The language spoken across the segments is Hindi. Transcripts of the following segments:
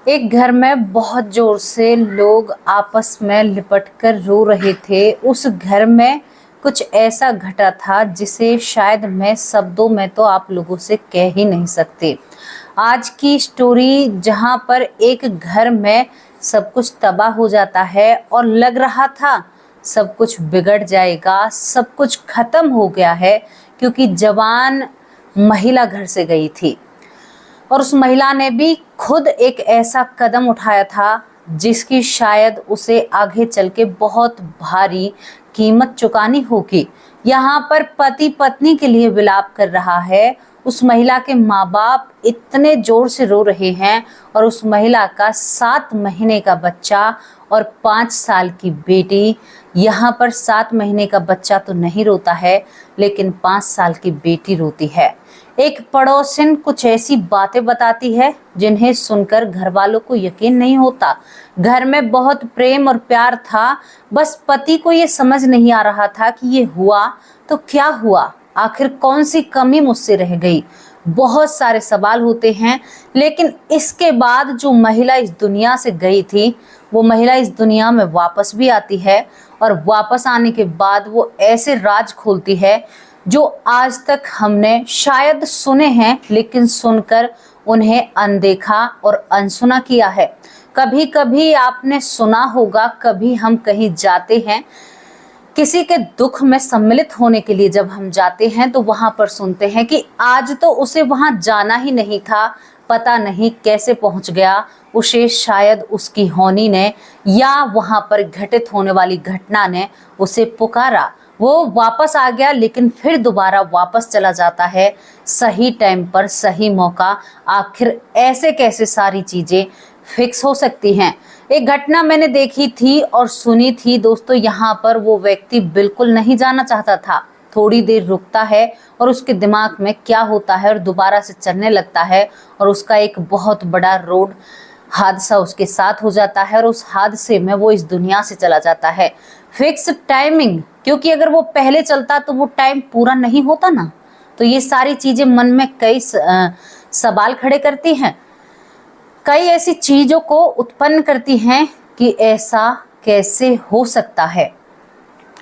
एक घर में बहुत जोर से लोग आपस में लिपट कर रो रहे थे। उस घर में कुछ ऐसा घटा था जिसे शायद मैं शब्दों में तो आप लोगों से कह ही नहीं सकती। आज की स्टोरी जहां पर एक घर में सब कुछ तबाह हो जाता है और लग रहा था सब कुछ बिगड़ जाएगा, सब कुछ खत्म हो गया है, क्योंकि जवान महिला घर से गई थी और उस महिला ने भी खुद एक ऐसा कदम उठाया था जिसकी शायद उसे आगे चल के बहुत भारी कीमत चुकानी होगी। यहाँ पर पति पत्नी के लिए विलाप कर रहा है। उस महिला के माँ बाप इतने जोर से रो रहे हैं और उस महिला का 7 महीने का बच्चा और 5 साल की बेटी। यहाँ पर 7 महीने का बच्चा तो नहीं रोता है, लेकिन 5 साल की बेटी रोती है। एक पड़ोसिन कुछ ऐसी बातें बताती है जिन्हें सुनकर घर वालों को यकीन नहीं होता। घर में बहुत प्रेम और प्यार था, बस पति को ये समझ नहीं आ रहा था कि ये हुआ तो क्या हुआ, आखिर कौन सी कमी मुझसे रह गई। बहुत सारे सवाल होते हैं, लेकिन इसके बाद जो महिला इस दुनिया से गई थी वो महिला इस दुनिया में वापस भी आती है और वापस आने के बाद वो ऐसे राज खोलती है जो आज तक हमने शायद सुने हैं, लेकिन सुनकर उन्हें अनदेखा और अनसुना किया है। कभी कभी आपने सुना होगा, कभी हम कहीं जाते हैं, किसी के दुख में सम्मिलित होने के लिए जब हम जाते हैं तो वहां पर सुनते हैं कि आज तो उसे वहां जाना ही नहीं था, पता नहीं कैसे पहुंच गया। उसे शायद उसकी होनी ने या वहां पर घटित होने वाली घटना ने उसे पुकारा, वो वापस आ गया, लेकिन फिर दोबारा वापस चला जाता है सही टाइम पर, सही मौका। आखिर ऐसे कैसे सारी चीजें फिक्स हो सकती हैं। एक घटना मैंने देखी थी और सुनी थी दोस्तों। यहाँ पर वो व्यक्ति बिल्कुल नहीं जाना चाहता था, थोड़ी देर रुकता है और उसके दिमाग में क्या होता है और दोबारा से चलने लगता है और उसका एक बहुत बड़ा रोड हादसा उसके साथ हो जाता है और उस हादसे में वो इस दुनिया से चला जाता है। फिक्स टाइमिंग, क्योंकि अगर वो पहले चलता तो वो टाइम पूरा नहीं होता ना। तो ये सारी चीजें मन में कई सवाल खड़े करती हैं, कई ऐसी चीजों को उत्पन्न करती हैं कि ऐसा कैसे हो सकता है।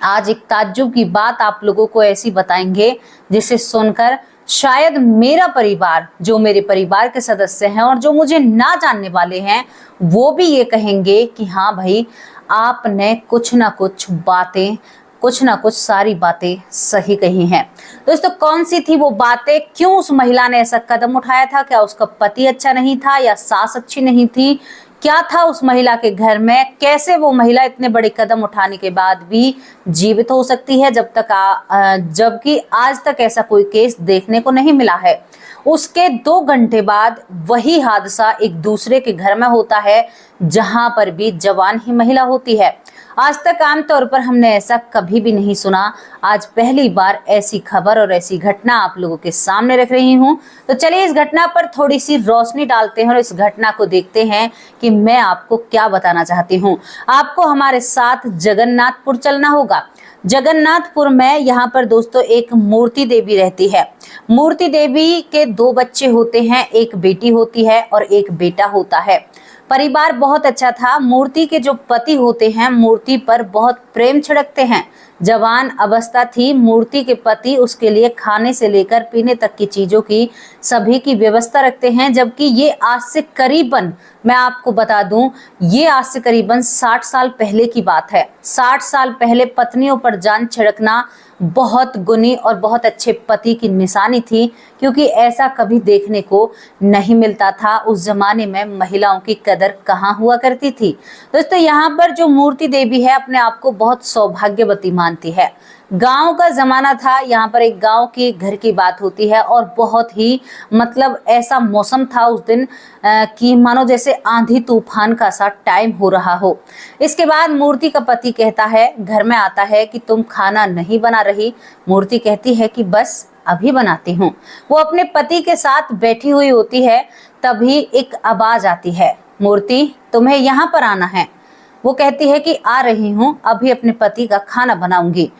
आज एक ताज्जुब की बात आप लोगों को ऐसी बताएंगे जिसे सुनकर शायद मेरा परिवार, जो मेरे परिवार के सदस्य हैं और जो मुझे ना जानने वाले हैं, वो भी ये कहेंगे कि हाँ भाई, आपने कुछ ना कुछ बातें, कुछ ना कुछ सारी बातें सही कही हैं। दोस्तों, कौन सी थी वो बातें? क्यों उस महिला ने ऐसा कदम उठाया था? क्या उसका पति अच्छा नहीं था या सास अच्छी नहीं थी? क्या था उस महिला के घर में? कैसे वो महिला इतने बड़े कदम उठाने के बाद भी जीवित हो सकती है जबकि आज तक ऐसा कोई केस देखने को नहीं मिला है। उसके 2 घंटे बाद वही हादसा एक दूसरे के घर में होता है जहां पर भी जवान ही महिला होती है। आज तक आमतौर पर हमने ऐसा कभी भी नहीं सुना। आज पहली बार ऐसी खबर और ऐसी घटना आप लोगों के सामने रख रही हूं। तो चलिए इस घटना पर थोड़ी सी रोशनी डालते हैं और इस घटना को देखते हैं कि मैं आपको क्या बताना चाहती हूँ। आपको हमारे साथ जगन्नाथपुर चलना होगा। जगन्नाथपुर में यहाँ पर दोस्तों एक मूर्ति देवी रहती है। मूर्ति देवी के 2 बच्चे होते हैं, एक बेटी होती है और एक बेटा होता है। परिवार बहुत अच्छा था। मूर्ति के जो पति होते हैं मूर्ति पर बहुत प्रेम छिड़कते हैं। जवान अवस्था थी, मूर्ति के पति उसके लिए खाने से लेकर पीने तक की चीजों की सभी की व्यवस्था रखते हैं। जबकि ये आज से करीबन, मैं आपको बता दूं, ये आज से करीबन 60 साल पहले की बात है। 60 साल पहले पत्नियों पर जान छिड़कना बहुत गुणी और बहुत अच्छे पति की निशानी थी, क्योंकि ऐसा कभी देखने को नहीं मिलता था। उस जमाने में महिलाओं की कदर कहाँ हुआ करती थी। दोस्तों, यहाँ पर जो मूर्ति देवी है अपने आप को बहुत सौभाग्यवती मानती है। गांव का जमाना था, यहाँ पर एक गांव के घर की बात होती है और बहुत ही ऐसा मौसम था उस दिन कि मानो जैसे आंधी तूफान का सा टाइम हो रहा हो। इसके बाद मूर्ति का पति कहता है, घर में आता है कि तुम खाना नहीं बना रही? मूर्ति कहती है कि बस अभी बनाती हूँ। वो अपने पति के साथ बैठी हुई होती है, तभी एक आवाज आती है, मूर्ति तुम्हें यहाँ पर आना है। वो कहती है कि आ रही हूँ, अभी अपने पति का खाना बनाऊंगी।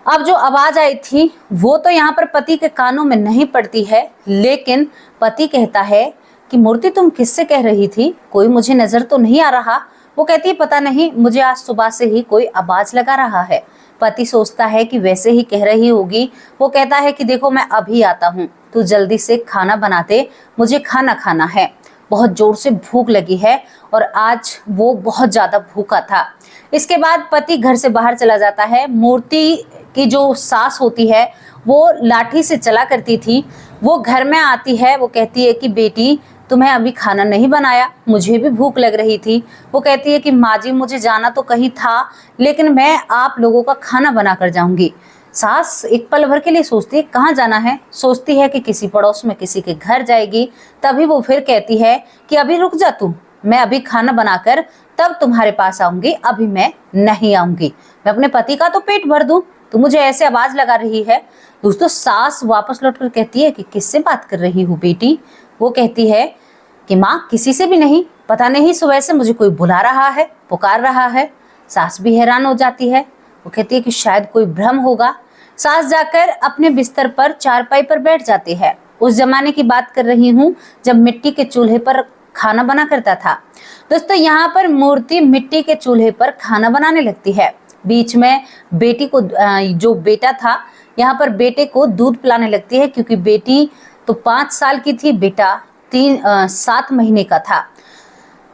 अब जो आवाज आई थी वो तो यहाँ पर पति के कानों में नहीं पड़ती है, लेकिन पति कहता है कि मूर्ति तुम किससे कह रही थी, कोई मुझे नजर तो नहीं आ रहा। वो कहती है पता नहीं, मुझे आज सुबह से ही कोई आवाज लगा रहा है। पति सोचता है कि वैसे ही कह रही होगी। वो कहता है कि देखो मैं अभी आता हूँ, तू जल्दी से खाना बना दे, मुझे खाना खाना है, बहुत जोर से भूख लगी है। और आज वो बहुत ज्यादा भूखा था। इसके बाद पति घर से बाहर चला जाता है। मूर्ति की जो सास होती है वो लाठी से चला करती थी, वो घर में आती है। वो कहती है कि बेटी तुम्हें अभी खाना नहीं बनाया, मुझे भी भूख लग रही थी। वो कहती है कि माँ जी मुझे जाना तो कहीं था, लेकिन मैं आप लोगों का खाना बना कर जाऊंगी। सास एक पल भर के लिए सोचती है कहाँ जाना है, सोचती है कि किसी पड़ोस में किसी के घर जाएगी। तभी वो फिर कहती है कि अभी रुक जा तू, मैं अभी खाना बनाकर तब तुम्हारे पास आऊंगी, अभी मैं नहीं आऊंगी, मैं अपने पति का तो पेट भर दूं, तू मुझे ऐसे आवाज लगा रही है। दोस्तों सास वापस लौटकर कहती है कि किससे बात कर रही हूँ बेटी। वो कहती है कि माँ किसी से भी नहीं, पता नहीं सुबह से मुझे कोई बुला रहा है, पुकार रहा है। सास भी हैरान हो जाती है। वो कहती है कि शायद कोई भ्रम होगा। सास जाकर अपने बिस्तर पर चारपाई पर बैठ जाती है। उस जमाने की बात कर रही हूँ जब मिट्टी के चूल्हे पर खाना बना करता था। दोस्तों यहाँ पर मूर्ति मिट्टी के चूल्हे पर खाना बनाने लगती है। बीच में बेटी को जो बेटा था यहाँ पर बेटे को दूध पिलाने लगती है, क्योंकि बेटी तो 5 साल की थी, बेटा 7 महीने का था।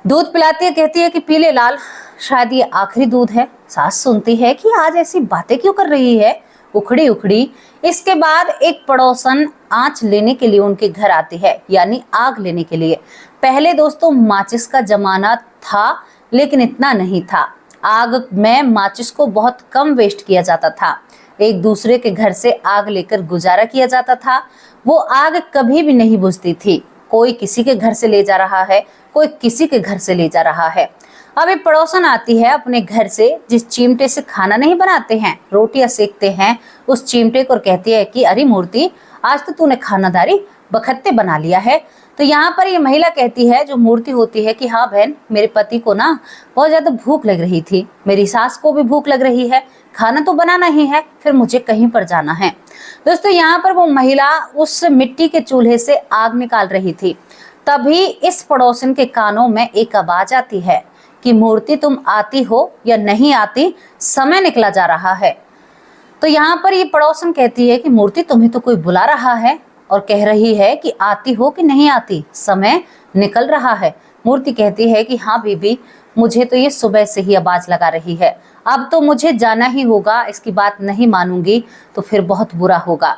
दूध पिलाती है, कहती है कि पी ले लाल, शायद ये आखिरी दूध है। सास सुनती है कि आज ऐसी बातें क्यों कर रही है, उखड़ी उखड़ी। इसके बाद एक पड़ोसन आंच लेने के लिए उनके घर आती है, यानी आग लेने के लिए। पहले दोस्तों माचिस का जमाना था, लेकिन इतना नहीं था। आग में माचिस को बहुत कम वेस्ट किया जाता था। एक दूसरे के घर से आग लेकर गुजारा किया जाता था। वो आग कभी भी नहीं बुझती थी। कोई किसी के घर से ले जा रहा है, कोई किसी के घर से ले जा रहा है। अब एक पड़ोसन आती है अपने घर से, जिस चिमटे से खाना नहीं बनाते हैं, रोटियां सेकते हैं, उस चिमटे को, कहती है कि अरे मूर्ति आज तो तूने खानादारी बखत्ते बना लिया है। तो यहाँ पर ये महिला कहती है, जो मूर्ति होती है, कि हाँ बहन मेरे पति को ना बहुत ज्यादा भूख लग रही थी, मेरी सास को भी भूख लग रही है, खाना तो बनाना ही है, फिर मुझे कहीं पर जाना है। दोस्तों यहाँ पर वो महिला उस मिट्टी के चूल्हे से आग निकाल रही थी। तभी इस पड़ोसन के कानों में एक आवाज आती है कि मूर्ति तुम आती हो या नहीं आती, समय निकला जा रहा है। तो यहाँ पर ये पड़ोसन कहती है कि मूर्ति तुम्हें तो कोई बुला रहा है और कह रही है कि आती हो कि नहीं आती, समय निकल रहा है। मूर्ति कहती है कि हाँ बीबी, मुझे तो ये सुबह से ही आवाज लगा रही है, अब तो मुझे जाना ही होगा, इसकी बात नहीं मानूंगी तो फिर बहुत बुरा होगा।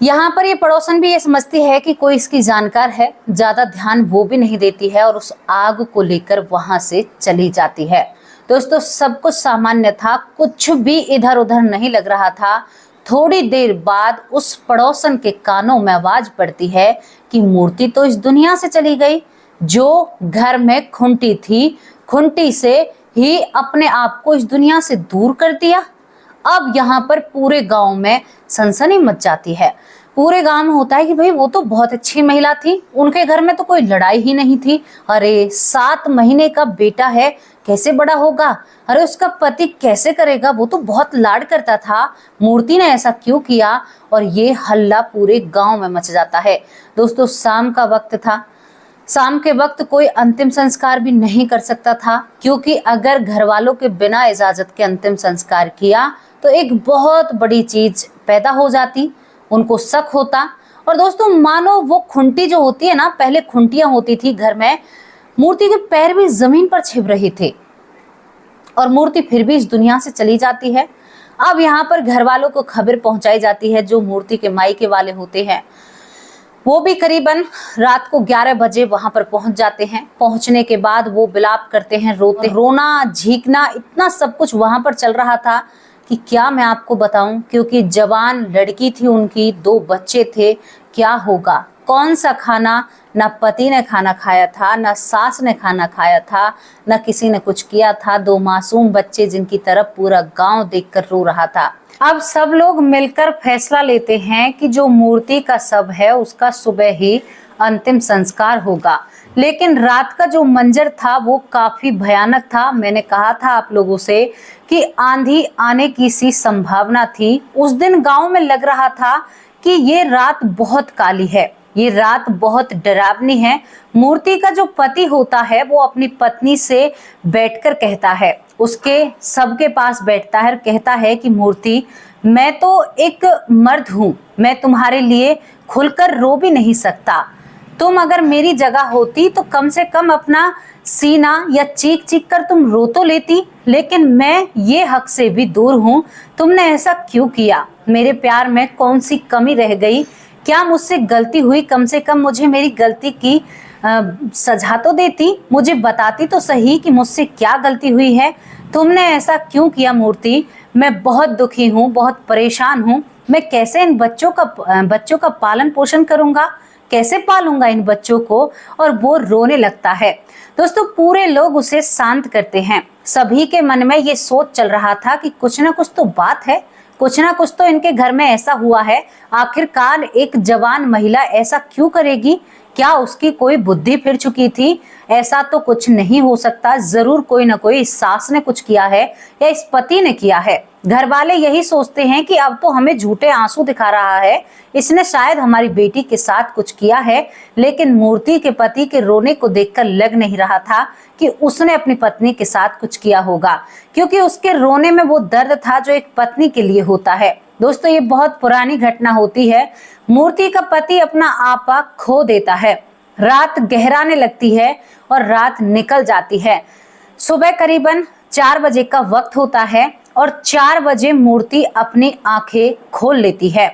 यहाँ पर ये पड़ोसन भी ये समझती है कि कोई इसकी जानकार है, ज्यादा ध्यान वो भी नहीं देती है और उस आग को लेकर वहां से चली जाती है। दोस्तों सब कुछ सामान्य था, कुछ भी इधर उधर नहीं लग रहा था। थोड़ी देर बाद उस पड़ोसन के कानों में आवाज पड़ती है कि मूर्ति तो इस दुनिया से चली गई। जो घर में खुंटी थी, खुंटी से ही अपने आप को इस दुनिया से दूर कर दिया। अब यहाँ पर पूरे गांव में सनसनी मच जाती है। पूरे गांव में होता है कि भाई वो तो बहुत अच्छी महिला थी, उनके घर में तो कोई लड़ाई ही नहीं थी। अरे 7 महीने का बेटा है, कैसे बड़ा होगा, अरे उसका पति कैसे करेगा, वो तो बहुत लाड करता था, मूर्ति ने ऐसा क्यों किया। और ये हल्ला पूरे गांव में मच जाता है। दोस्तों शाम का वक्त था, शाम के वक्त कोई अंतिम संस्कार भी नहीं कर सकता था, क्योंकि अगर घर वालों के बिना इजाजत के अंतिम संस्कार किया तो एक बहुत बड़ी चीज पैदा हो जाती, उनको शक होता। और दोस्तों मानो वो खुंटी जो होती है ना, पहले खुंटियां होती थी घर में, मूर्ति के पैर भी जमीन पर छिप रहे थे और मूर्ति फिर भी इस दुनिया से चली जाती है। अब यहाँ पर घर वालों को खबर पहुंचाई जाती है, जो मूर्ति के मायके वाले होते हैं वो भी करीबन रात को 11 बजे वहां पर पहुंच जाते हैं। पहुंचने के बाद वो विलाप करते हैं, रोते, रोना झींकना इतना सब कुछ वहां पर चल रहा था कि क्या मैं आपको बताऊं, क्योंकि जवान लड़की थी उनकी, 2 बच्चे थे, क्या होगा, कौन सा खाना, ना पति ने खाना खाया था, ना सास ने खाना खाया था, ना किसी ने कुछ किया था। 2 मासूम बच्चे जिनकी तरफ पूरा गांव देखकर रो रहा था। अब सब लोग मिलकर फैसला लेते हैं कि जो मूर्ति का शव है उसका सुबह ही अंतिम संस्कार होगा। लेकिन रात का जो मंजर था वो काफी भयानक था। मैंने कहा था आप लोगों से कि आंधी आने की सी संभावना थी। उस दिन गांव में लग रहा था कि ये रात बहुत काली है, ये रात बहुत डरावनी है। मूर्ति का जो पति होता है वो अपनी पत्नी से बैठकर कहता है, उसके सबके पास बैठता है और कहता है कि मूर्ति, मैं तो एक मर्द हूं, मैं तुम्हारे लिए खुलकर रो भी नहीं सकता। तुम अगर मेरी जगह होती तो कम से कम अपना सीना या चीख चीख कर तुम रो तो लेती, लेकिन मैं ये हक से भी दूर हूं। तुमने ऐसा क्यों किया? मेरे प्यार में कौन सी कमी रह गई? क्या मुझसे गलती हुई? कम से कम मुझे मेरी गलती की सजा तो देती, मुझे बताती तो सही कि मुझसे क्या गलती हुई है। तुमने ऐसा क्यों किया मूर्ति? मैं बहुत दुखी हूँ, बहुत परेशान हूँ। मैं कैसे इन बच्चों का पालन पोषण करूंगा, कैसे पालूंगा इन बच्चों को? और वो रोने लगता है। दोस्तों, पूरे लोग उसे शांत करते हैं। सभी के मन में ये सोच चल रहा था कि कुछ ना कुछ तो बात है, कुछ ना कुछ तो इनके घर में ऐसा हुआ है। आखिरकार एक जवान महिला ऐसा क्यों करेगी? क्या उसकी कोई बुद्धि फिर चुकी थी? ऐसा तो कुछ नहीं हो सकता, जरूर कोई ना कोई इस सास ने कुछ किया है या इस पति ने किया है। घर वाले यही सोचते हैं कि अब तो हमें झूठे आंसू दिखा रहा है, इसने शायद हमारी बेटी के साथ कुछ किया है। लेकिन मूर्ति के पति के रोने को देखकर लग नहीं रहा था कि उसने अपनी पत्नी के साथ कुछ किया होगा, क्योंकि उसके रोने में वो दर्द था जो एक पत्नी के लिए होता है। दोस्तों, ये बहुत पुरानी घटना होती है। मूर्ति का पति अपना आपा खो देता है। रात गहराने लगती है और रात निकल जाती है। सुबह करीबन 4 बजे का वक्त होता है और 4 बजे मूर्ति अपनी आंखें खोल लेती है।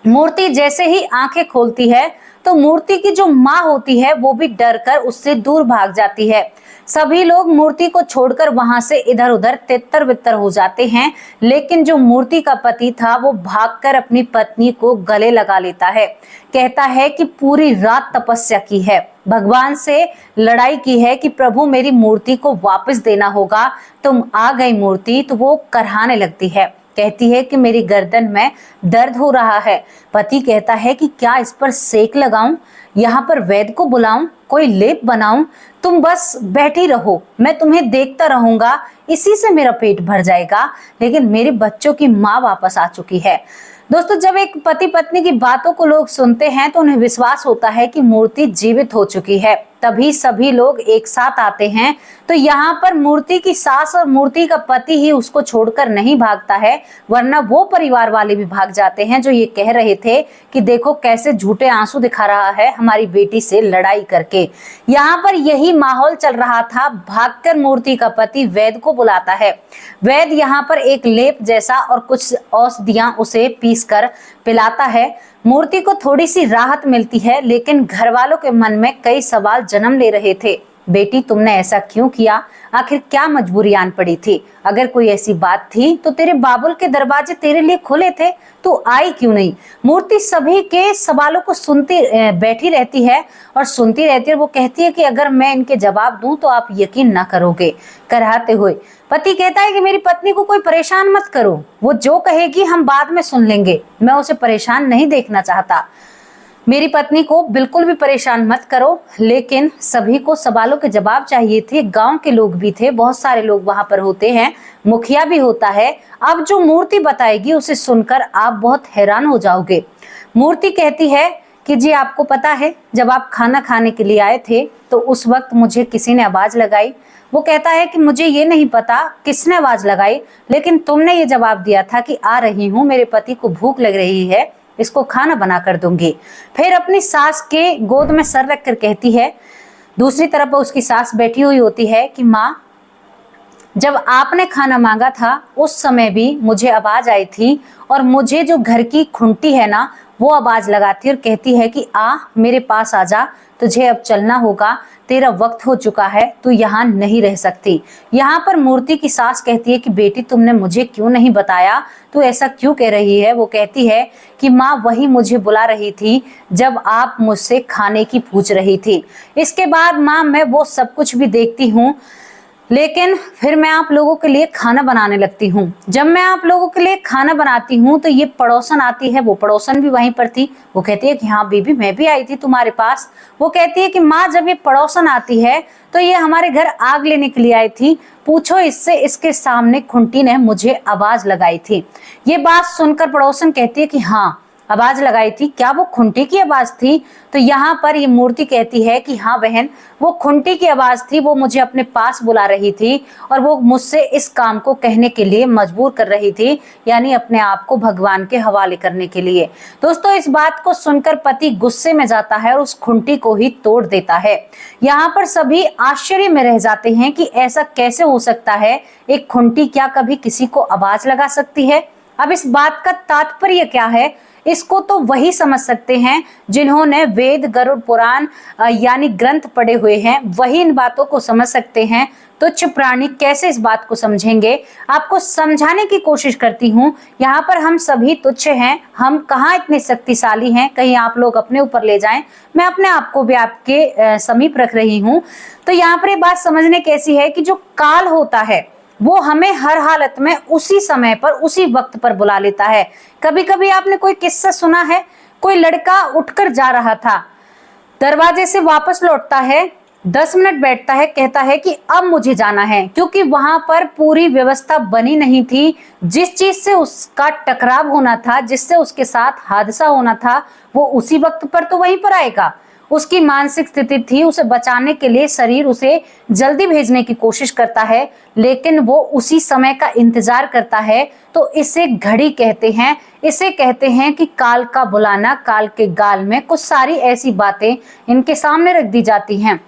मूर्ति जैसे ही आंखें खोलती है तो मूर्ति की जो माँ होती है वो भी डर कर उससे दूर भाग जाती है। सभी लोग मूर्ति को छोड़कर वहां से इधर उधर तितर बितर हो जाते हैं, लेकिन जो मूर्ति का पति था वो भागकर अपनी पत्नी को गले लगा लेता है। कहता है कि पूरी रात तपस्या की है, भगवान से लड़ाई की है कि प्रभु मेरी मूर्ति को वापस देना होगा, तुम आ गई मूर्ति। तो वो करहाने लगती है, कहती है कि मेरी गर्दन में दर्द हो रहा है। पति कहता है कि क्या इस पर सेक लगाऊं, यहाँ पर वैद्य को बुलाऊं, कोई लेप बनाऊं? तुम बस बैठी रहो, मैं तुम्हें देखता रहूंगा, इसी से मेरा पेट भर जाएगा। लेकिन मेरे बच्चों की माँ वापस आ चुकी है। दोस्तों, जब एक पति पत्नी की बातों को लोग सुनते हैं तो उन्हें विश्वास होता है कि मूर्ति जीवित हो चुकी है। तभी सभी लोग एक साथ आते हैं। तो यहाँ पर मूर्ति की सास और मूर्ति का पति ही उसको छोड़कर नहीं भागता है, वरना वो परिवार वाले भी भाग जाते हैं जो ये कह रहे थे कि देखो कैसे झूठे आंसू दिखा रहा है हमारी बेटी से लड़ाई करके। यहाँ पर यही माहौल चल रहा था। भागकर मूर्ति का पति वैद्य को बुलाता है। वैद्य यहाँ पर एक लेप जैसा और कुछ औषधियां उसे पीस कर पिलाता है। मूर्ति को थोड़ी सी राहत मिलती है, लेकिन घर वालों के मन में कई सवाल जन्म ले रहे थे। बेटी, तुमने ऐसा क्यों किया? आखिर क्या मजबूरी आन पड़ी थी? अगर कोई ऐसी बात थी तो तेरे बाबुल के दरवाजे तेरे लिए खुले थे, तू आई क्यों नहीं? मूर्ति सभी के सवालों को सुनती बैठी रहती है और सुनती रहती है। वो कहती है कि अगर मैं इनके जवाब दूं तो आप यकीन ना करोगे। कराते हुए पति कहता है कि मेरी पत्नी को कोई परेशान मत करो, वो जो कहेगी हम बाद में सुन लेंगे, मैं उसे परेशान नहीं देखना चाहता। मेरी पत्नी को बिल्कुल भी परेशान मत करो। लेकिन सभी को सवालों के जवाब चाहिए थे। गांव के लोग भी थे, बहुत सारे लोग वहां पर होते हैं, मुखिया भी होता है। अब जो मूर्ति बताएगी उसे सुनकर आप बहुत हैरान हो जाओगे। मूर्ति कहती है कि जी आपको पता है, जब आप खाना खाने के लिए आए थे तो उस वक्त मुझे किसी ने आवाज लगाई। वो कहता है कि मुझे ये नहीं पता किसने आवाज लगाई, लेकिन तुमने ये जवाब दिया था कि आ रही हूँ, मेरे पति को भूख लग रही है, इसको खाना बना कर दूंगी। फिर अपनी सास के गोद में सर रख कर कहती है, दूसरी तरफ उसकी सास बैठी हुई होती है कि माँ, जब आपने खाना मांगा था उस समय भी मुझे आवाज आई थी और मुझे जो घर की खुंटी है ना वो आवाज लगाती और कहती है कि आ मेरे पास आ जा, तुझे अब चलना होगा, तेरा वक्त हो चुका है, तू यहाँ नहीं रह सकती। यहाँ पर मूर्ति की सास कहती है कि बेटी तुमने मुझे क्यों नहीं बताया, तू ऐसा क्यों कह रही है? वो कहती है कि माँ वही मुझे बुला रही थी जब आप मुझसे खाने की पूछ रही थी। इसके बाद माँ मैं वो सब कुछ भी देखती हूँ, लेकिन फिर मैं आप लोगों के लिए खाना बनाने लगती हूँ। जब मैं आप लोगों के लिए खाना बनाती हूँ तो ये पड़ोसन आती है, वो पड़ोसन भी वहीं पर थी। वो कहती है कि हाँ बीबी मैं भी आई थी तुम्हारे पास। वो कहती है कि माँ जब ये पड़ोसन आती है तो ये हमारे घर आग लेने के लिए आई थी, पूछो इससे, इसके सामने खुंटी ने मुझे आवाज लगाई थी। ये बात सुनकर पड़ोसन कहती है कि हाँ आवाज लगाई थी, क्या वो खुंटी की आवाज थी? तो यहाँ पर ये मूर्ति कहती है कि हाँ बहन, वो खुंटी की आवाज थी, वो मुझे अपने पास बुला रही थी और वो मुझसे इस काम को कहने के लिए मजबूर कर रही थी, यानी अपने आप को भगवान के हवाले करने के लिए। दोस्तों, इस बात को सुनकर पति गुस्से में जाता है और उस खुंटी को ही तोड़ देता है। यहाँ पर सभी आश्चर्य में रह जाते हैं कि ऐसा कैसे हो सकता है, एक खुंटी क्या कभी किसी को आवाज लगा सकती है? अब इस बात का तात्पर्य क्या है, इसको तो वही समझ सकते हैं जिन्होंने वेद, गरुड़ पुराण यानी ग्रंथ पढ़े हुए हैं, वही इन बातों को समझ सकते हैं। तुच्छ प्राणी कैसे इस बात को समझेंगे? आपको समझाने की कोशिश करती हूँ। यहाँ पर हम सभी तुच्छ हैं, हम कहाँ इतने शक्तिशाली हैं, कहीं आप लोग अपने ऊपर ले जाएं। मैं अपने आप को भी आपके समीप रख रही हूँ। तो यहाँ पर ये बात समझने कैसी है कि जो काल होता है वो हमें हर हालत में उसी समय पर, उसी वक्त पर बुला लेता है। कभी कभी आपने कोई किस्सा सुना है, कोई लड़का उठकर जा रहा था, दरवाजे से वापस लौटता है, 10 मिनट बैठता है, कहता है कि अब मुझे जाना है, क्योंकि वहां पर पूरी व्यवस्था बनी नहीं थी। जिस चीज से उसका टकराव होना था, जिससे उसके साथ हादसा होना था, वो उसी वक्त पर तो वहीं पर आएगा। उसकी मानसिक स्थिति थी, उसे बचाने के लिए शरीर उसे जल्दी भेजने की कोशिश करता है, लेकिन वो उसी समय का इंतजार करता है। तो इसे घड़ी कहते हैं। इसे कहते हैं कि काल का बुलाना, काल के गाल में कुछ सारी ऐसी बातें इनके सामने रख दी जाती हैं।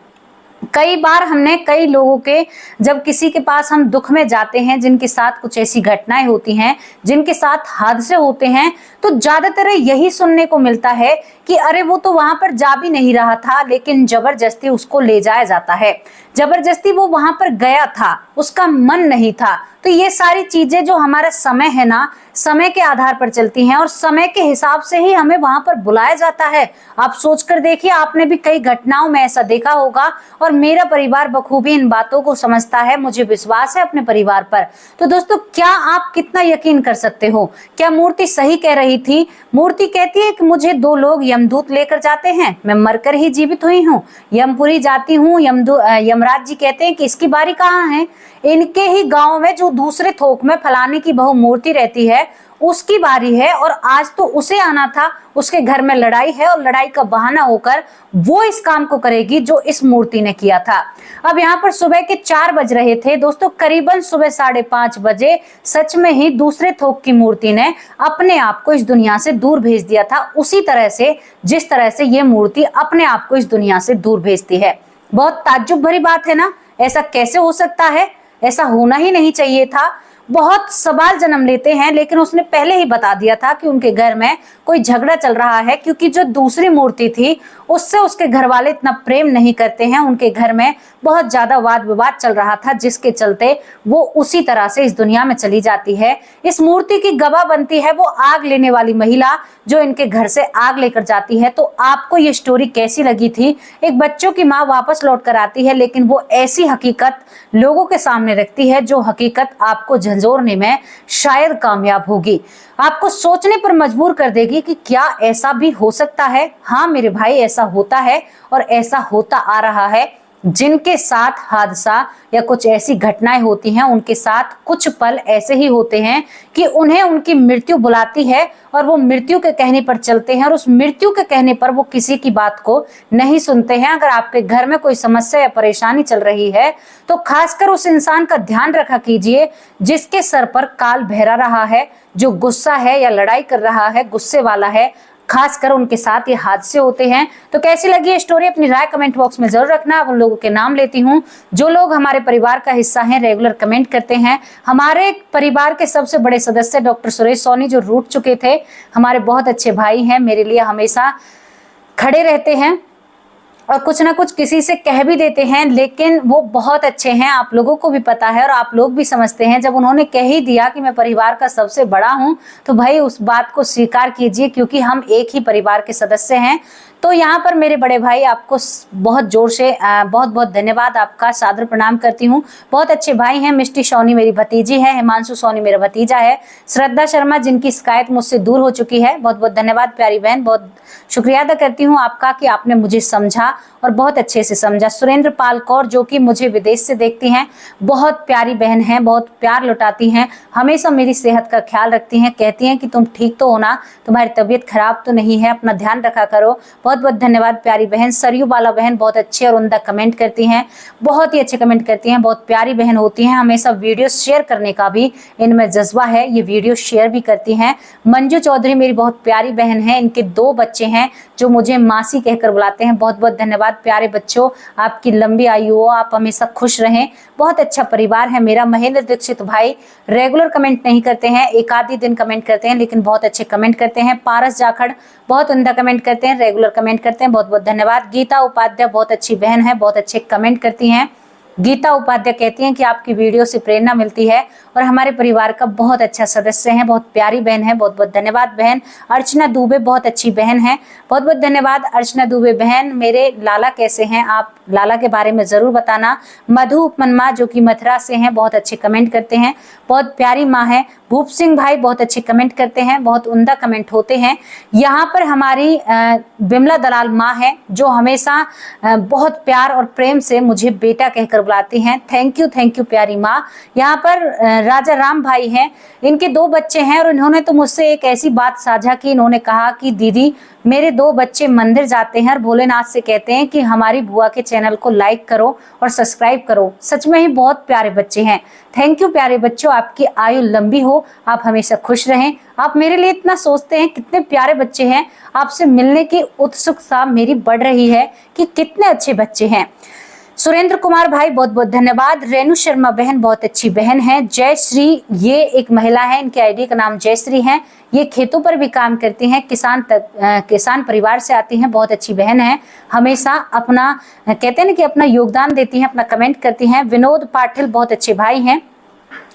कई बार हमने कई लोगों के, जब किसी के पास हम दुख में जाते हैं, जिनके साथ कुछ ऐसी घटनाएं होती हैं, जिनके साथ हादसे होते हैं, तो ज्यादातर यही सुनने को मिलता है कि अरे वो तो वहां पर जा भी नहीं रहा था, लेकिन जबरदस्ती उसको ले जाया जाता है, जबरदस्ती वो वहां पर गया था, उसका मन नहीं था। तो ये सारी चीजें जो हमारा समय है ना, समय के आधार पर चलती हैं और समय के हिसाब से ही हमें वहां पर बुलाया जाता है। आप सोचकर देखिए, आपने भी कई घटनाओं में ऐसा देखा होगा और मेरा परिवार बखूबी इन बातों को समझता है, मुझे विश्वास है अपने परिवार पर। तो दोस्तों, क्या आप कितना यकीन कर सकते हो? क्या मूर्ति सही कह रही थी? मूर्ति कहती है कि मुझे 2 लोग यमदूत लेकर जाते हैं, मैं मरकर ही जीवित हुई हूँ, यमपुरी जाती हूँ, यमराज जी कहते हैं कि इसकी बारी कहाँ है? इनके ही गांव में जो दूसरे थोक में फलाने की बहु मूर्ति रहती है, उसकी बारी है और आज तो उसे आना था। उसके घर में लड़ाई है और लड़ाई का बहाना होकर वो इस काम को करेगी जो इस मूर्ति ने किया था। अब यहाँ पर सुबह के 4 बज रहे थे दोस्तों, करीबन सुबह 5:30 बजे सच में ही दूसरे थोक की मूर्ति ने अपने आप को इस दुनिया से दूर भेज दिया था, उसी तरह से जिस तरह से ये मूर्ति अपने आप को इस दुनिया से दूर भेजती है। बहुत ताज्जुब भरी बात है ना, ऐसा कैसे हो सकता है? ऐसा होना ही नहीं चाहिए था। बहुत सवाल जन्म लेते हैं, लेकिन उसने पहले ही बता दिया था कि उनके घर में कोई झगड़ा चल रहा है, क्योंकि जो दूसरी मूर्ति थी उससे उसके घर वाले इतना प्रेम नहीं करते हैं। उनके घर में बहुत ज्यादा वाद विवाद चल रहा था, जिसके चलते वो उसी तरह से इस दुनिया में चली जाती है। इस मूर्ति की गवाह बनती है वो आग लेने वाली महिला जो इनके घर से आग लेकर जाती है। तो आपको ये स्टोरी कैसी लगी थी? एक बच्चों की माँ वापस लौट कर आती है, लेकिन वो ऐसी हकीकत लोगों के सामने रखती है जो हकीकत आपको झंझोरने में शायद कामयाब होगी, आपको सोचने पर मजबूर कर देगी कि क्या ऐसा भी हो सकता है? हाँ मेरे भाई, ऐसा होता है और ऐसा होता आ रहा है। जिनके साथ हादसा या कुछ ऐसी घटनाएं होती हैं, उनके साथ कुछ पल ऐसे ही होते हैं कि उन्हें उनकी मृत्यु बुलाती है और वो मृत्यु के कहने पर चलते हैं और उस मृत्यु के कहने पर वो किसी की बात को नहीं सुनते हैं। अगर आपके घर में कोई समस्या या परेशानी चल रही है तो खासकर उस इंसान का ध्यान रखा कीजिए जिसके सर पर काल बहरा रहा है, जो गुस्सा है या लड़ाई कर रहा है, गुस्से वाला है, खासकर उनके साथ ये हादसे होते हैं। तो कैसी लगी ये स्टोरी? अपनी राय कमेंट बॉक्स में जरूर रखना। उन लोगों के नाम लेती हूँ जो लोग हमारे परिवार का हिस्सा हैं, रेगुलर कमेंट करते हैं। हमारे परिवार के सबसे बड़े सदस्य डॉक्टर सुरेश सोनी जो रूठ चुके थे, हमारे बहुत अच्छे भाई हैं, मेरे लिए हमेशा खड़े रहते हैं और कुछ ना कुछ किसी से कह भी देते हैं, लेकिन वो बहुत अच्छे हैं, आप लोगों को भी पता है और आप लोग भी समझते हैं। जब उन्होंने कह ही दिया कि मैं परिवार का सबसे बड़ा हूं, तो भाई उस बात को स्वीकार कीजिए, क्योंकि हम एक ही परिवार के सदस्य हैं। तो यहाँ पर मेरे बड़े भाई, आपको बहुत जोर से बहुत बहुत धन्यवाद, आपका सादर प्रणाम करती हूँ। बहुत अच्छे भाई हैं। मिष्टी सोनी मेरी भतीजी है, हिमांशु सोनी मेरा भतीजा है, श्रद्धा शर्मा जिनकी शिकायत मुझसे दूर हो चुकी है, बहुत बहुत धन्यवाद प्यारी बहन। बहुत शुक्रिया अदा करती हूँ आपका कि आपने मुझे समझा, और बहुत अच्छे से समझा। सुरेंद्र पाल कौर जो कि मुझे विदेश से देखती हैं, बहुत प्यारी बहन है, बहुत प्यार लुटाती हैं, हमेशा मेरी सेहत का ख्याल रखती हैं, कहती हैं कि तुम ठीक तो हो ना, तुम्हारी तबीयत खराब तो नहीं है, अपना ध्यान रखा करो। बहुत बहुत धन्यवाद प्यारी बहन। सरयू बाला बहन बहुत अच्छे और उम्दा कमेंट करती हैं, बहुत ही अच्छे कमेंट करती हैं, बहुत प्यारी बहन होती हैं, हमेशा वीडियो शेयर करने का भी इनमें जज्बा है, ये वीडियो शेयर भी करती हैं। मंजू चौधरी मेरी बहुत प्यारी बहन है, इनके 2 बच्चे हैं जो मुझे मासी कहकर बुलाते हैं। बहुत बहुत धन्यवाद प्यारे बच्चों, आपकी लंबी आयु हो, आप हमेशा खुश रहें। बहुत अच्छा परिवार है मेरा। महेंद्र दीक्षित भाई रेगुलर कमेंट नहीं करते हैं, एक आधी दिन कमेंट करते हैं, लेकिन बहुत अच्छे कमेंट करते हैं। पारस जाखड़ बहुत उम्दा कमेंट करते हैं, रेगुलर कमेंट करते हैं, बहुत बहुत धन्यवाद। गीता उपाध्याय बहुत अच्छी बहन है, बहुत अच्छे कमेंट करती हैं। गीता उपाध्याय कहती हैं कि आपकी वीडियो से प्रेरणा मिलती है और हमारे परिवार का बहुत अच्छा सदस्य है, बहुत प्यारी बहन है, बहुत बहुत धन्यवाद बहन। अर्चना दुबे बहुत अच्छी बहन है, बहुत बहुत धन्यवाद अर्चना दुबे बहन। मेरे लाला कैसे हैं, आप लाला के बारे में जरूर बताना। मधु उपमन्मा जो कि मथुरा से हैं, बहुत अच्छे कमेंट करते हैं, बहुत प्यारी माँ है। भूप सिंह भाई बहुत अच्छे कमेंट करते हैं, बहुत उम्दा कमेंट होते हैं। यहाँ पर हमारी बिमला दलाल माँ है जो हमेशा बहुत प्यार और प्रेम से मुझे बेटा कहकर बुलाती हैं। थैंक यू प्यारी माँ। यहाँ पर राजा राम भाई हैं, इनके 2 बच्चे हैं और इन्होंने तो मुझसे एक ऐसी बात साझा की, इन्होंने कहा कि दीदी मेरे 2 बच्चे मंदिर जाते हैं और भोलेनाथ से कहते हैं कि हमारी बुआ के चैनल को लाइक करो और सब्सक्राइब करो। सच में ही बहुत प्यारे बच्चे हैं। थैंक यू प्यारे बच्चों, आपकी आयु लंबी हो, आप हमेशा खुश रहें। आप मेरे लिए इतना सोचते हैं, कितने प्यारे बच्चे हैं, आपसे मिलने की उत्सुकता मेरी बढ़ रही है कि कितने अच्छे बच्चे हैं। सुरेंद्र कुमार भाई बहुत बहुत धन्यवाद। रेणु शर्मा बहन बहुत अच्छी बहन है। जयश्री ये एक महिला है, इनके आईडी का नाम जयश्री है, ये खेतों पर भी काम करती हैं, किसान परिवार से आती हैं, बहुत अच्छी बहन है, हमेशा अपना कहते हैं ना कि अपना योगदान देती हैं, अपना कमेंट करती हैं। विनोद पाटिल बहुत अच्छे भाई हैं।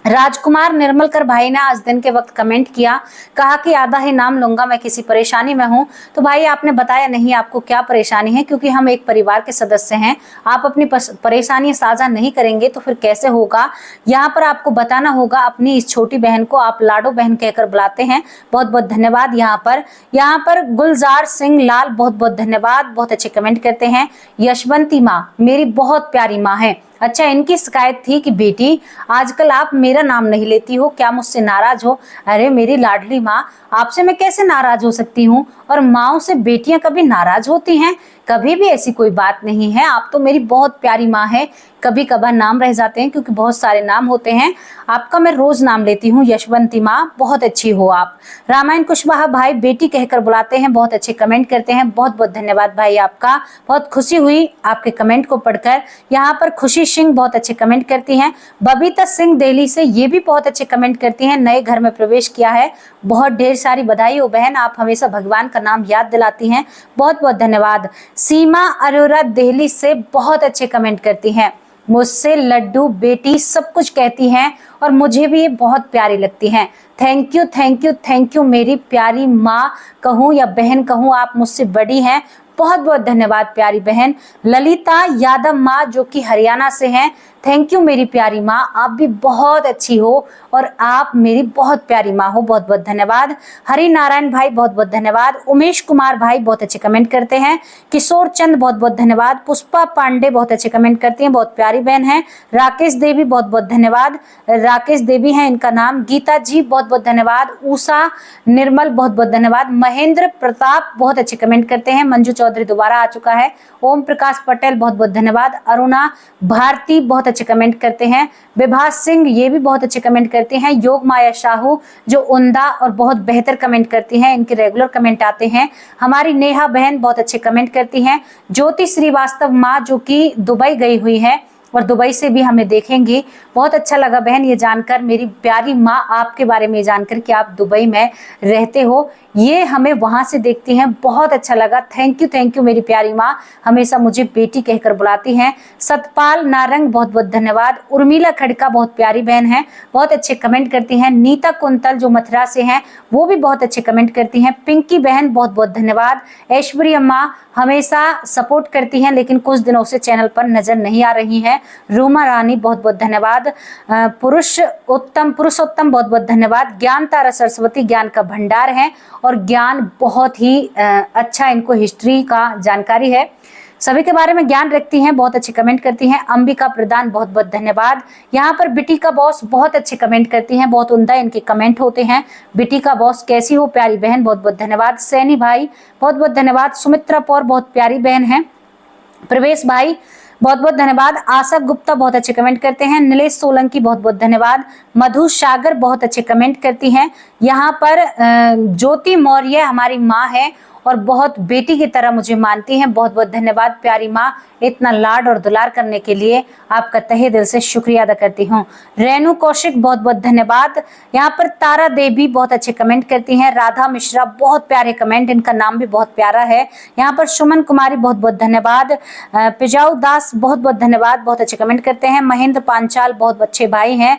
राजकुमार निर्मलकर भाई ने आज दिन के वक्त कमेंट किया, कहा कि आधा ही नाम लूंगा, मैं किसी परेशानी में हूं। तो भाई आपने बताया नहीं आपको क्या परेशानी है, क्योंकि हम एक परिवार के सदस्य हैं, आप अपनी परेशानी साझा नहीं करेंगे तो फिर कैसे होगा। यहाँ पर आपको बताना होगा। अपनी इस छोटी बहन को आप लाडो बहन कहकर बुलाते हैं, बहुत बहुत धन्यवाद। यहाँ पर गुलजार सिंह लाल बहुत बहुत धन्यवाद, बहुत अच्छे कमेंट करते हैं। यशवंती माँ मेरी बहुत प्यारी माँ है। अच्छा, इनकी शिकायत थी कि बेटी आजकल आप मेरा नाम नहीं लेती हो, क्या मुझसे नाराज हो। अरे मेरी लाडली माँ, आपसे मैं कैसे नाराज हो सकती हूँ, और माँओं से बेटियां कभी नाराज होती हैं, कभी भी ऐसी कोई बात नहीं है। आप तो मेरी बहुत प्यारी माँ है। कभी कभार नाम रह जाते हैं क्योंकि बहुत सारे नाम होते हैं, आपका मैं रोज नाम लेती हूँ। यशवंती माँ बहुत अच्छी हो आप। रामायण कुशवाहा भाई बेटी कहकर बुलाते हैं, बहुत अच्छे कमेंट करते हैं, बहुत बहुत धन्यवाद भाई आपका। बहुत खुशी हुई आपके कमेंट को पढ़कर। यहाँ पर खुशी सिंह बहुत अच्छे कमेंट करती हैं। बबीता सिंह दिल्ली से ये भी बहुत अच्छे कमेंट करती हैं, नए घर में प्रवेश किया है, बहुत ढेर सारी बधाई हो बहन, आप हमेशा भगवान का नाम याद दिलाती हैं, बहुत बहुत धन्यवाद। सीमा अरोरा दिल्ली से बहुत अच्छे कमेंट करती हैं, मुझसे लड्डू बेटी सब कुछ कहती हैं और मुझे भी ये बहुत प्यारी लगती हैं। थैंक यू मेरी प्यारी माँ कहूँ या बहन कहूँ, आप मुझसे बड़ी हैं, बहुत बहुत धन्यवाद प्यारी बहन। ललिता यादव माँ जो कि हरियाणा से हैं, थैंक यू मेरी प्यारी माँ, आप भी बहुत अच्छी हो और आप मेरी बहुत प्यारी माँ हो, बहुत बहुत धन्यवाद। हरि नारायण भाई बहुत बहुत धन्यवाद। उमेश कुमार भाई बहुत अच्छे कमेंट करते हैं। किशोर चंद बहुत बहुत धन्यवाद। पुष्पा पांडे बहुत अच्छे कमेंट करती हैं, बहुत प्यारी बहन है। राकेश देवी बहुत बहुत धन्यवाद, राकेश देवी है इनका नाम। गीता जी बहुत बहुत धन्यवाद। उषा निर्मल बहुत बहुत धन्यवाद। महेंद्र प्रताप बहुत अच्छे कमेंट करते हैं। मंजू चौधरी दोबारा आ चुका है। ओम प्रकाश पटेल बहुत बहुत धन्यवाद। अरुणा भारती बहुत अच्छे कमेंट करते हैं। विभास सिंह ये भी बहुत अच्छे कमेंट करते हैं। योग माया शाहू जो उम्दा और बहुत बेहतर कमेंट करती हैं, इनके रेगुलर कमेंट आते हैं। हमारी नेहा बहन बहुत अच्छे कमेंट करती हैं। ज्योति श्रीवास्तव माँ जो कि दुबई गई हुई है और दुबई से भी हमें देखेंगी, बहुत अच्छा लगा बहन ये जानकर, मेरी प्यारी माँ आपके बारे में जानकर कि आप दुबई में रहते हो, ये हमें वहां से देखती हैं, बहुत अच्छा लगा। थैंक यू मेरी प्यारी माँ, हमेशा मुझे बेटी कहकर बुलाती हैं। सतपाल नारंग बहुत बहुत धन्यवाद। उर्मिला खड़का बहुत प्यारी बहन है, बहुत अच्छे कमेंट करती हैं। नीता कुंतल जो मथुरा से हैं वो भी बहुत अच्छे कमेंट करती हैं। पिंकी बहन बहुत बहुत धन्यवाद। ऐश्वर्या माँ हमेशा सपोर्ट करती हैं लेकिन कुछ दिनों से चैनल पर नजर नहीं आ रही हैं। रूमा रानी बहुत बहुत धन्यवाद। पुरुषोत्तम बहुत बहुत धन्यवाद। ज्ञान तारा सरस्वती ज्ञान का भंडार है और ज्ञान बहुत ही अच्छा, इनको हिस्ट्री का जानकारी है। सभी के बारे में ज्ञान रखती हैं, बहुत अच्छे कमेंट करती हैं। अंबिका प्रधान बहुत बहुत धन्यवाद। यहाँ पर बिटी का बॉस बहुत अच्छे कमेंट करती हैं, बहुत उम्दा इनके कमेंट होते हैं। बिटी का बॉस कैसी हो प्यारी बहन, बहुत बहुत धन्यवाद। सैनी भाई बहुत बहुत धन्यवाद। सुमित्रा पौर बहुत प्यारी बहन है। प्रवेश भाई बहुत बहुत धन्यवाद। आशा गुप्ता बहुत अच्छे कमेंट करते हैं। नीलेश सोलंकी बहुत बहुत धन्यवाद। मधु सागर बहुत अच्छे कमेंट करती हैं। यहाँ पर ज्योति मौर्य हमारी माँ है और बहुत बेटी की तरह मुझे मानती हैं, बहुत बहुत धन्यवाद प्यारी माँ, इतना लाड और दुलार करने के लिए आपका तहे दिल से शुक्रिया अदा करती हूँ। रेणु कौशिक बहुत बहुत धन्यवाद। यहाँ पर तारा देवी बहुत अच्छे कमेंट करती हैं। राधा मिश्रा बहुत प्यारे कमेंट, इनका नाम भी बहुत प्यारा है। यहाँ पर सुमन कुमारी बहुत बहुत धन्यवाद। पिजाऊ दास बहुत बहुत धन्यवाद, बहुत अच्छे कमेंट करते हैं। महेंद्र पांचाल बहुत अच्छे भाई हैं।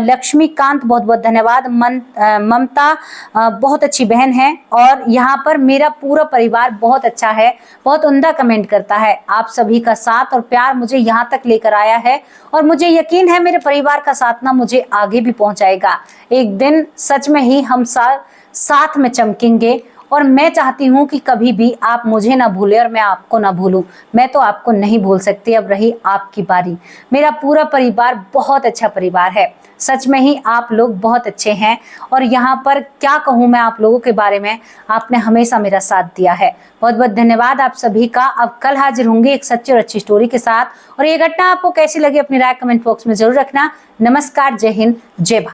लक्ष्मीकांत बहुत बहुत धन्यवाद। ममता बहुत अच्छी बहन है। और यहाँ पर मेरा पूरा परिवार बहुत अच्छा है, बहुत उम्दा कमेंट करता है। आप सभी का साथ और प्यार मुझे यहाँ तक लेकर आया है और मुझे यकीन है मेरे परिवार का साथ ना मुझे आगे भी पहुंचाएगा। एक दिन सच में ही हम साथ में चमकेंगे और मैं चाहती हूँ कि कभी भी आप मुझे ना भूले और मैं आपको ना भूलूं। मैं तो आपको नहीं भूल सकती, अब रही आपकी बारी। मेरा पूरा परिवार बहुत अच्छा परिवार है, सच में ही आप लोग बहुत अच्छे हैं। और यहाँ पर क्या कहूँ मैं आप लोगों के बारे में, आपने हमेशा मेरा साथ दिया है। बहुत बहुत धन्यवाद आप सभी का। अब कल हाजिर होंगे एक सच्ची और अच्छी स्टोरी के साथ। और ये घटना आपको कैसी लगी अपनी राय कमेंट बॉक्स में जरूर रखना। नमस्कार, जय हिंद, जय भारत।